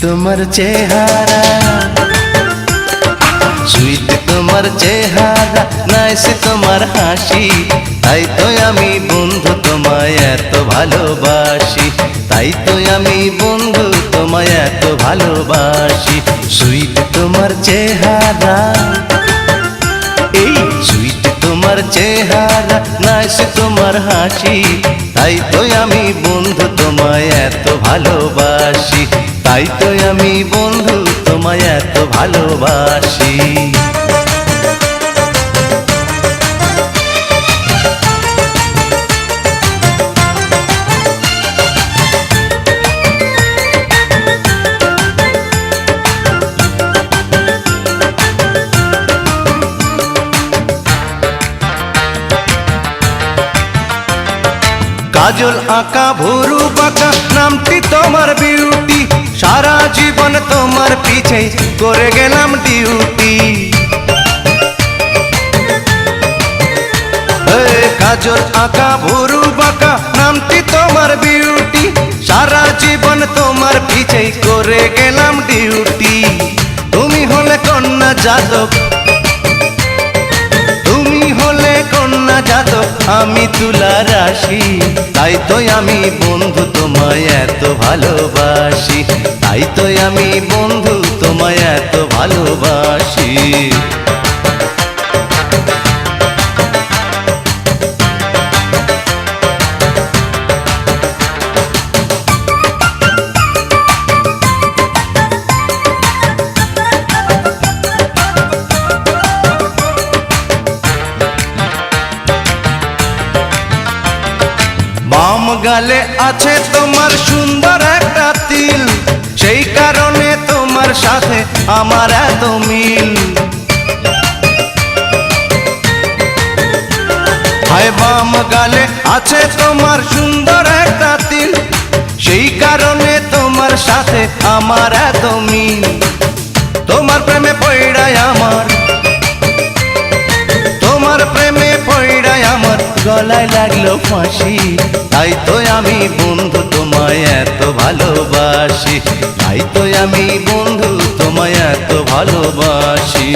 তোমার চেহারা, সুইট তোমার চেহারা, নাইস তোমার হাসি, তাই তো আমি বন্ধু তোমায় এত ভালোবাসি, তাই তো আমি বন্ধু তোমায় এত ভালোবাসি। সুইট তোমার চেহারা, এই সুইট তোমার চেহারা, নাইস তোমার হাসি, তাই তো আমি বন্ধু তোমায় এত ভালোবাসি, তাই তো আমি বন্ধু তোমায় এত ভালোবাসি। কাজল আঁকা ভুরু বাঁকা নামটি তোমার বিউটি, সারা জীবন তোমার পিছে করে গেলাম ডিউটি। কাজল আঁকা ভুরু বাঁকা নামটি তোমার বিউটি, সারা জীবন তোমার পিছে করে গেলাম ডিউটি। তুমি হলে কন্যা জাতক, তুমি হলে কন্যা জাতক, আমি তুলা রাশি, তাই তো আমি বন্ধু তোমায় এত ভালোবাসি, তাই তো আমি বন্ধু তোমায় এত ভালোবাসি। বাম গালে আছে তোমার সুন্দর একটা তিল, সেই কারণে তোমার সাথে আমার এত মিল। হায় বাম গালে আছে তোমার সুন্দর একটা তিল, সেই কারণে তোমার সাথে আমার এত মিল। তোমার প্রেমে পড়াই আমার, তোমার প্রেমে পড়াই আমার গলায় লাগলো ফাঁসি, তাই তো আমি বন্ধু তোমায় এত ভালোবাসি, তাই তো আমি বন্ধু তোমায় এত ভালোবাসি।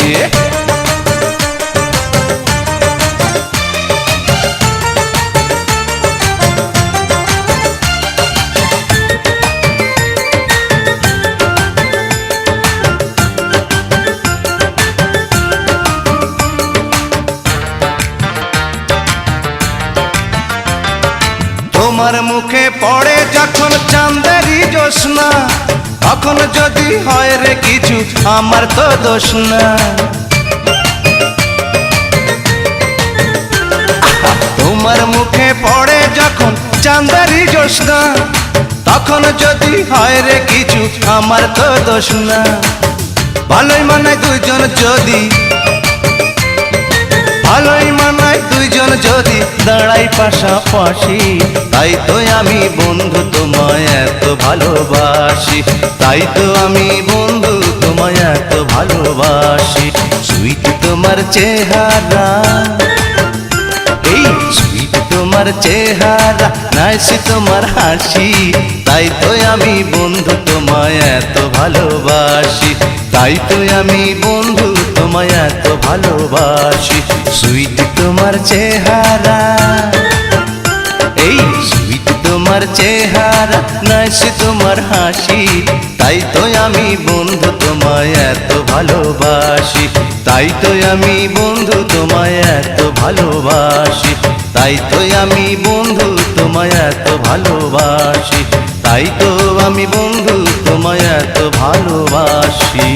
তোমার মুখে পড়ে যখন চাঁদেরই জ্যোৎস্না, তখন যদি হয় রে কিছু আমার তো দোষ না। তোমার মুখে পড়ে যখন চাঁদেরই জ্যোৎস্না, তখন যদি হয় রে কিছু আমার তো দোষ না। ভালোই মানায় দুইজন যদি, ভালোই মানায় দুইজন যদি দাঁড়াই পাশাপাশি, তাই তো আমি বন্ধু তোমায় এত ভালোবাসি, তাই তো আমি বন্ধু তোমায় এত ভালোবাসি। সুইট তোমার চেহারা, এই সুইট তোমার চেহারা, নাইস তোমার হাসি, তাই তো আমি বন্ধু তোমায় এত ভালোবাসি, তাই তো আমি বন্ধু তোমায় এত ভালোবাসি। সুইট তোমার চেহারা, এই সুইট তোমার চেহারা, নাইস তোমার হাসি, তাই তো আমি বন্ধু তোমায় এত ভালোবাসি, তাই তো আমি বন্ধু তোমায় এত ভালোবাসি, তাই তো আমি বন্ধু তোমায় এত ভালোবাসি, তাই তো আমি বন্ধু তোমায় এত ভালোবাসি।